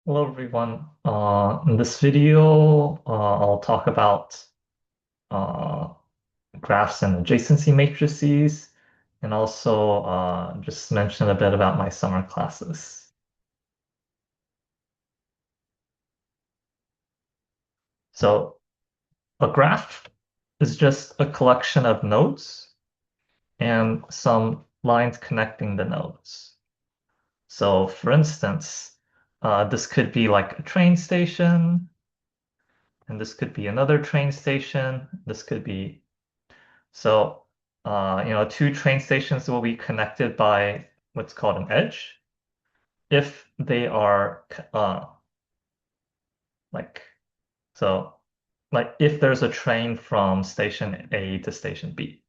Hello everyone. In this video, I'll talk about uh, graphs and adjacency matrices, and also just mention a bit about my summer classes. So a graph is just a collection of nodes and some lines connecting the nodes. So for instance, this could be like a train station, and this could be another train station. This could be So, two train stations will be connected by what's called an edge if they are like so like if there's a train from station A to station B.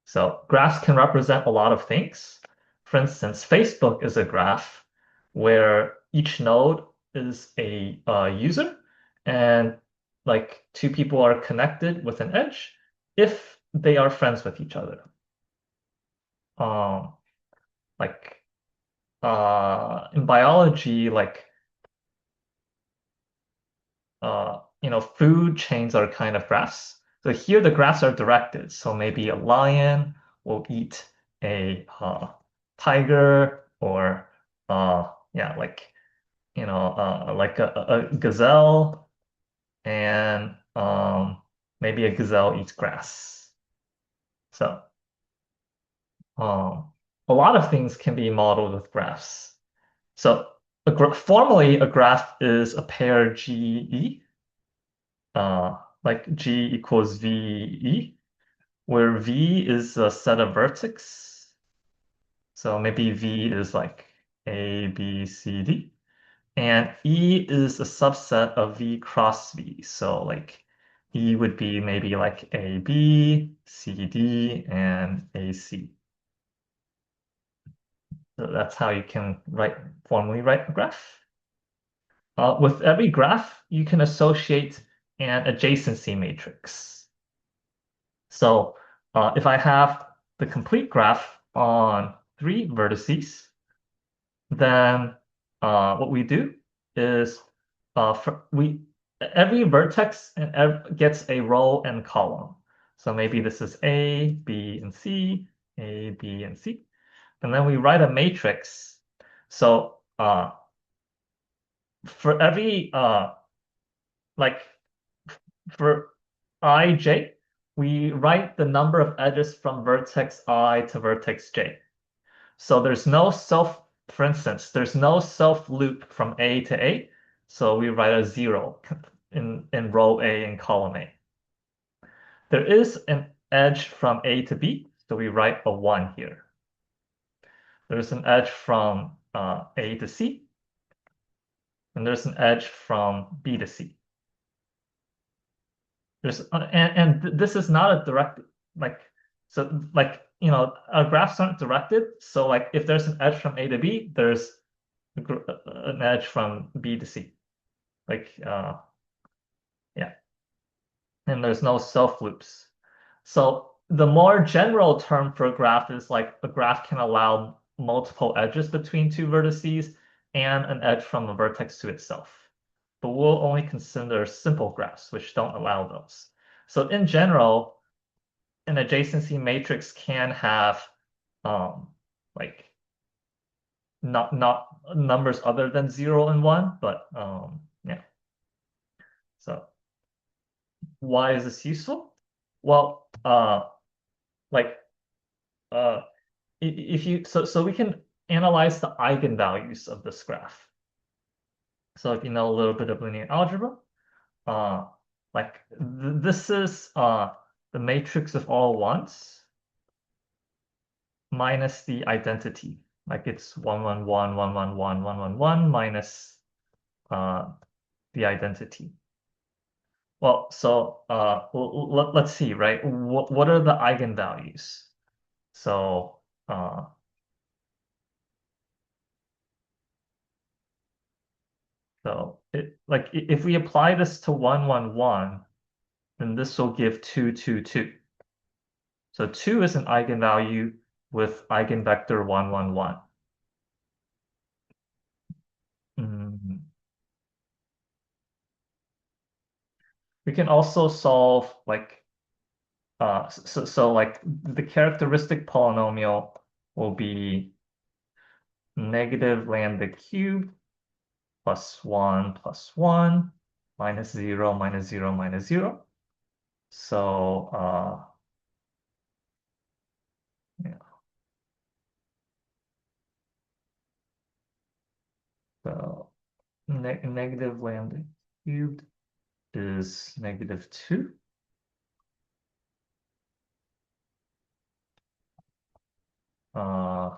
So graphs can represent a lot of things. For instance, Facebook is a graph where each node is a user, and like two people are connected with an edge if they are friends with each other. Um, like in biology, food chains are kind of graphs. So here the graphs are directed. So maybe a lion will eat a tiger, or yeah, like a gazelle, and maybe a gazelle eats grass. So um, a lot of things can be modeled with graphs. So formally, a graph is a pair GE, like G equals VE, where V is a set of vertex. So maybe V is like A, B, C, D. And E is a subset of V cross V. So like E would be maybe like AB, CD, and AC. So that's how you can formally write a graph. With every graph, you can associate an adjacency matrix. So if I have the complete graph on three vertices, then what we do is every vertex gets a row and column. So maybe this is A, B, and C, A, B, and C. And then we write a matrix. So for every like for ij, we write the number of edges from vertex I to vertex j. So for instance, there's no self loop from A to A. So we write a 0 in row A and column A. There is an edge from A to B, so we write a 1 here. There's an edge from A to C, and there's an edge from B to C. This is not a direct like so like our graphs aren't directed. So like if there's an edge from A to B, there's an edge from B to C. Like yeah, and there's no self loops. So the more general term for a graph is like a graph can allow multiple edges between two vertices and an edge from a vertex to itself. But we'll only consider simple graphs, which don't allow those. So in general, an adjacency matrix can have um like not numbers other than 0 and 1, but yeah. So why is this useful? Well, like uh if you so we can analyze the eigenvalues of this graph. So if you know a little bit of linear algebra, uh this is the matrix of all ones minus the identity. Like it's 1, 1, 1, 1, 1, 1, 1, 1, 1 minus uh, the identity. Well, so let's see, right? What are the eigenvalues? So if we apply this to 1, 1, 1, then this will give 2, 2, 2. So 2 is an eigenvalue with eigenvector 1, 1, 1. we can also solve like so like the characteristic polynomial will be negative lambda cubed plus 1 minus 0 minus 0 minus 0. So yeah. So negative lambda cubed is negative 2. Uh,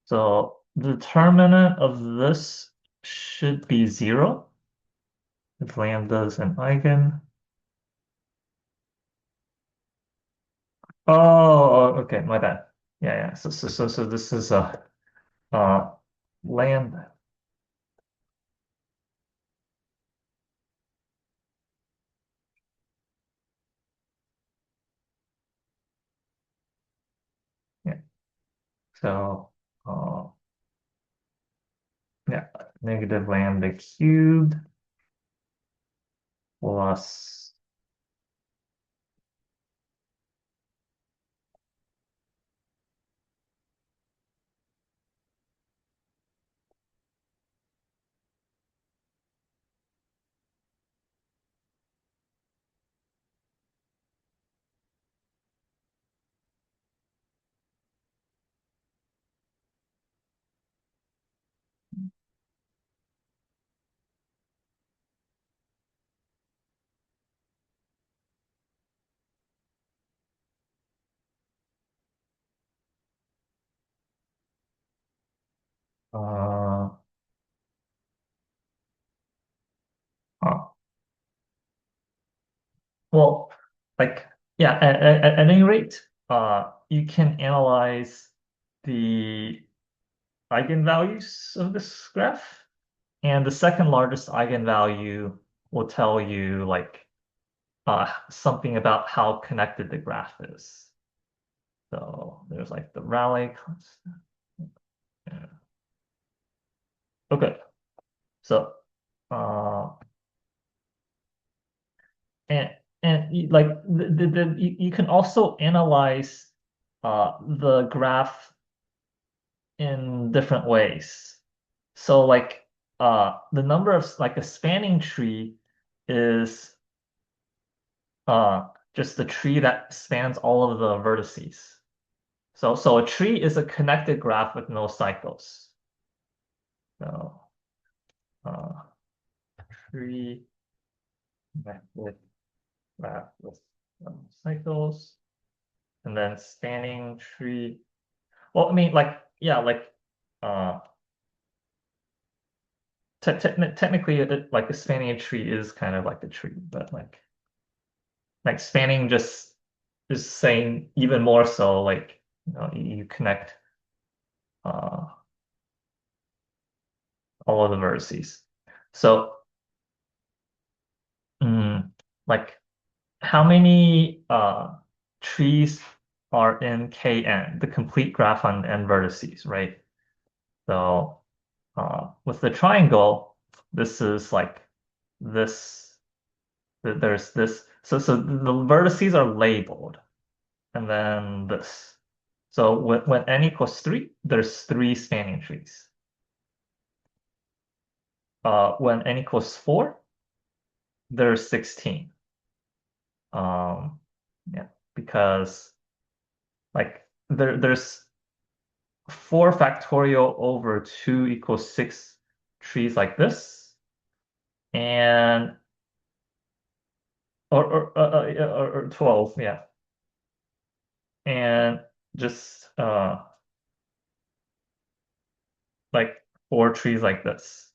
so the determinant of this should be 0 if lambda is an eigen. Oh, okay, my bad. Yeah. So this is a lambda. Yeah. So yeah, negative lambda cubed plus uh, oh, well, like yeah, at any rate, you can analyze the eigenvalues of this graph, and the second largest eigenvalue will tell you like something about how connected the graph is. So there's like the Rayleigh constant. Yeah. Okay, so uh, and like you can also analyze the graph in different ways. So like the number of like a spanning tree is just the tree that spans all of the vertices. So a tree is a connected graph with no cycles. So uh, tree with graph with cycles, and then spanning tree. Well, I mean, like yeah, like uh, technically, like a spanning tree is kind of like the tree, but like spanning just is saying even more so, like you connect uh, all of the vertices. So, like how many trees are in Kn, the complete graph on n vertices, right? So with the triangle, this is like this, there's this, so the vertices are labeled, and then this. So when n equals 3, there's 3 spanning trees. When n equals 4, there's 16. Yeah, because like there's 4 factorial over 2 equals 6 trees like this, and or 12, yeah, and just like 4 trees like this.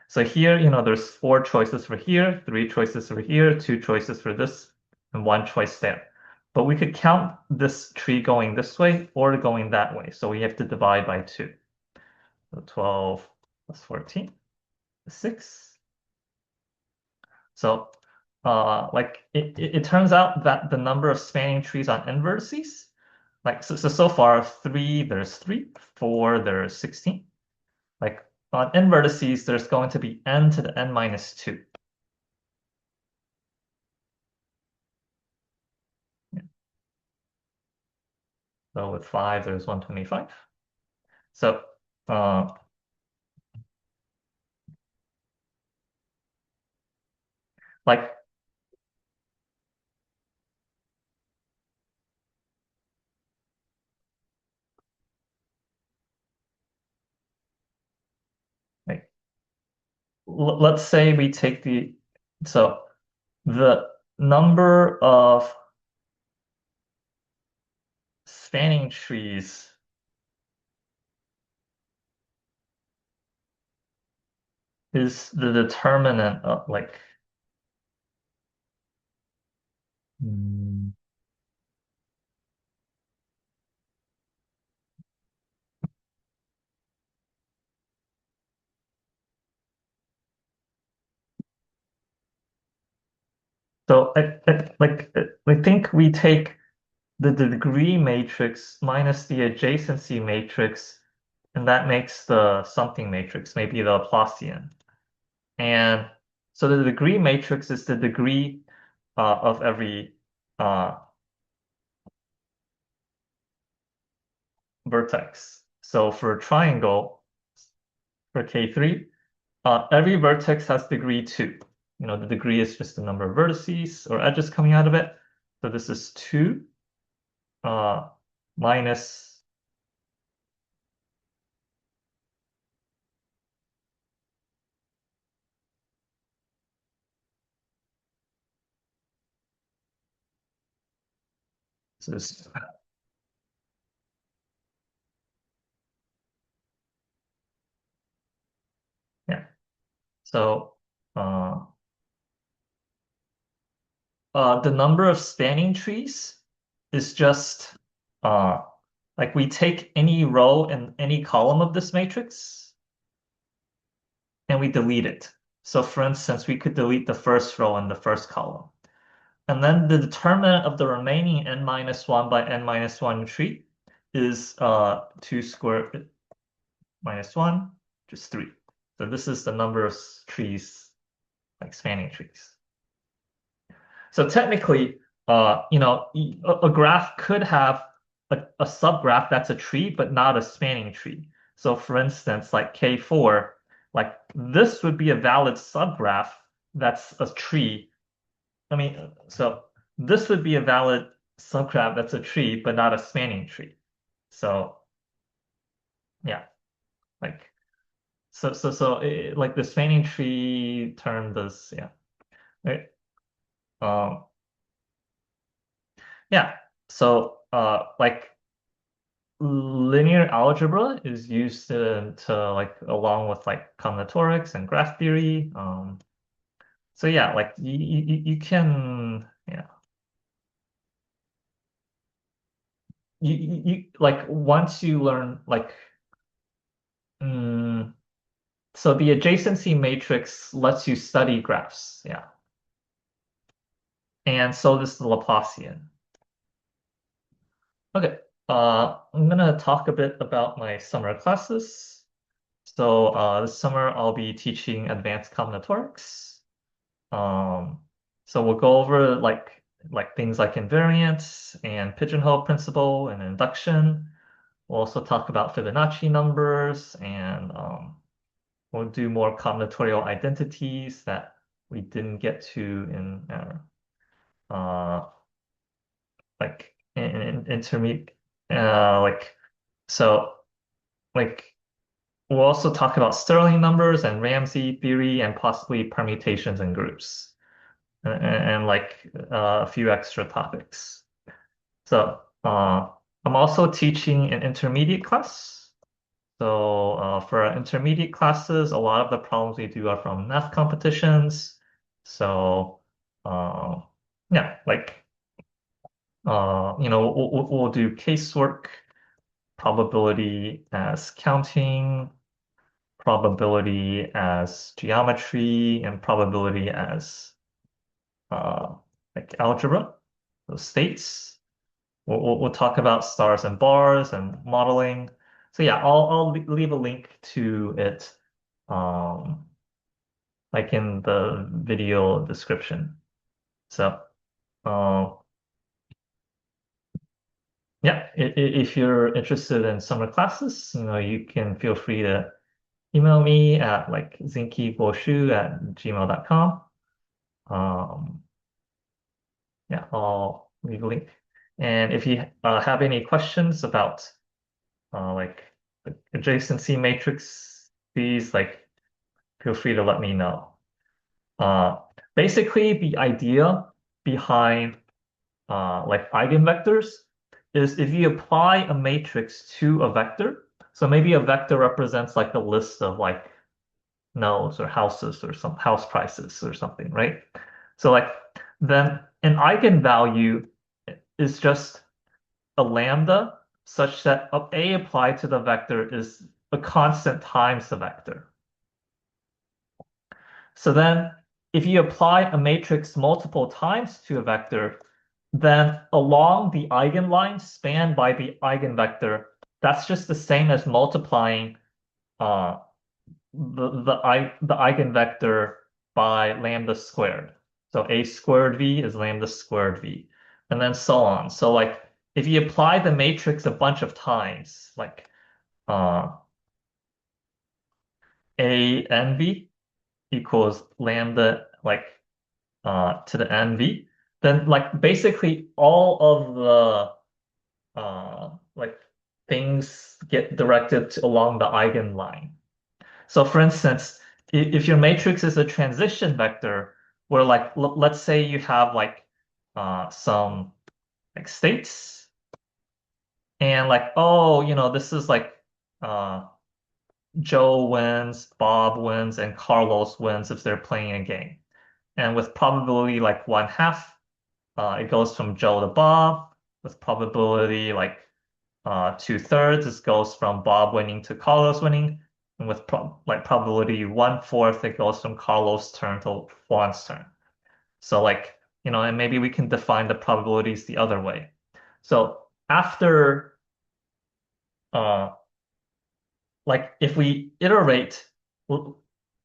So here, there's 4 choices for here, 3 choices for here, 2 choices for this, and 1 choice there. But we could count this tree going this way or going that way. So we have to divide by 2. So 12 plus 14 is 6. So like it turns out that the number of spanning trees on n vertices, like so far there's three, four, there's 16. Like on n vertices, there's going to be n to the n minus 2. So with 5, there's 125. So like like let's say we take so the number of spanning trees is the determinant of like hmm, so I think we take the degree matrix minus the adjacency matrix, and that makes the something matrix, maybe the Laplacian. And so the degree matrix is the degree of every uh, vertex. So for a triangle, for K3, every vertex has degree 2. You know, the degree is just the number of vertices or edges coming out of it. So this is 2 uh, minus, so this, yeah. So uh, the number of spanning trees is just uh, like we take any row and any column of this matrix and we delete it. So for instance, we could delete the first row and the first column. And then the determinant of the remaining n minus 1 by n minus 1 tree is 2 squared minus 1, just 3. So this is the number of trees, like spanning trees. So technically, you know, a graph could have a subgraph that's a tree, but not a spanning tree. So for instance, like K4, like this would be a valid subgraph that's a tree. I mean, so this would be a valid subgraph that's a tree, but not a spanning tree. So yeah, like like the spanning tree term does, yeah. Right. Um, yeah. So like linear algebra is used to like along with like combinatorics and graph theory. So yeah, like you can yeah like once you learn like mm, so the adjacency matrix lets you study graphs, yeah, and so does the Laplacian. Okay, I'm gonna talk a bit about my summer classes. So this summer I'll be teaching advanced combinatorics. Um, so we'll go over like things like invariance and pigeonhole principle and induction. We'll also talk about Fibonacci numbers and we'll do more combinatorial identities that we didn't get to in our like in intermediate like so like we'll also talk about Stirling numbers and Ramsey theory and possibly permutations and groups. And like a few extra topics. So I'm also teaching an intermediate class. So for our intermediate classes, a lot of the problems we do are from math competitions. So uh, yeah, like you know, we'll do casework, probability as counting, probability as geometry, and probability as like algebra, those states. We'll talk about stars and bars and modeling. So yeah, I'll leave a link to it, um, like in the video description. So, uh, yeah, if you're interested in summer classes, you can feel free to email me at like zinky@gmail.com. Um, yeah, I'll leave a link. And if you have any questions about like the adjacency matrix, please like feel free to let me know. Uh, Basically, the idea behind like eigenvectors is if you apply a matrix to a vector, so maybe a vector represents like a list of like nodes or houses or some house prices or something, right? So like then an eigenvalue is just a lambda such that A applied to the vector is a constant times the vector. So then if you apply a matrix multiple times to a vector, then along the eigenline spanned by the eigenvector, that's just the same as multiplying uh, the eigenvector by lambda squared. So a squared v is lambda squared v, and then so on. So like if you apply the matrix a bunch of times, like uh, a nv equals lambda like to the nv, then like basically all of the like things get directed along the eigenline. So for instance, if your matrix is a transition vector, where like let's say you have like some like states, and like, oh, this is like uh Joe wins, Bob wins, and Carlos wins if they're playing a game. And with probability like 1/2, it goes from Joe to Bob. With probability like 2/3, it goes from Bob winning to Carlos winning. And with probability 1/4, it goes from Carlos' turn to Juan's turn. So like, and maybe we can define the probabilities the other way. So after, uh, like if we iterate,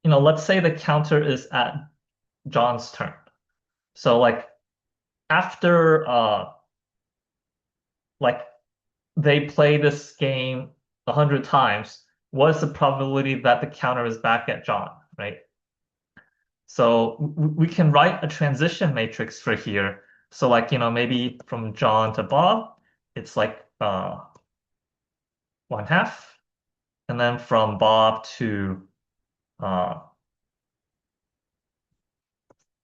let's say the counter is at John's turn. So like after, like they play this game 100 times, what's the probability that the counter is back at John, right? So we can write a transition matrix for here. So like, maybe from John to Bob, it's like 1/2. And then from Bob to uh,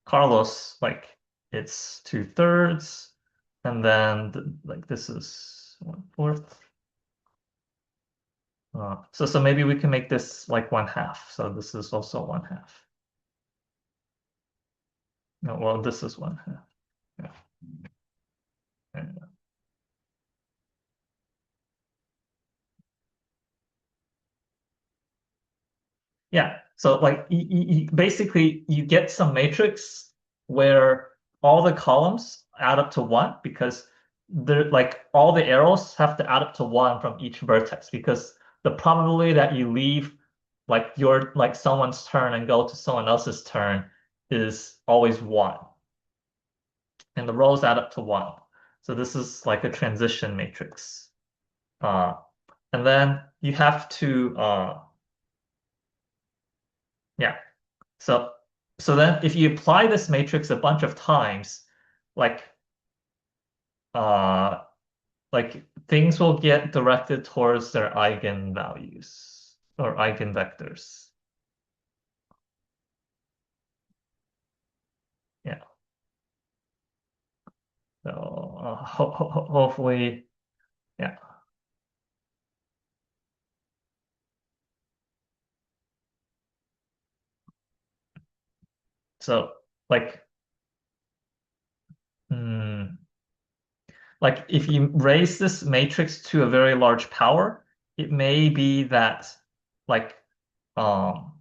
Carlos, like it's 2/3. And then like this is 1/4. So maybe we can make this like 1/2. So this is also 1/2. No, well, this is 1/2. Yeah. Yeah. Yeah. So like basically you get some matrix where all the columns add up to 1 because they're like all the arrows have to add up to 1 from each vertex because the probability that you leave like your like someone's turn and go to someone else's turn is always 1. And the rows add up to 1. So this is like a transition matrix. Uh, and then you have to yeah. So then if you apply this matrix a bunch of times, like uh like things will get directed towards their eigenvalues or eigenvectors. Yeah. So hopefully, yeah. So like hmm, like if you raise this matrix to a very large power, it may be that like um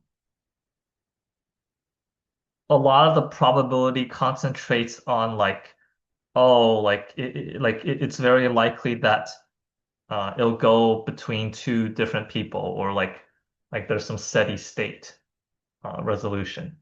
a lot of the probability concentrates on like, oh, like it's very likely that it'll go between two different people, or like there's some steady state resolution.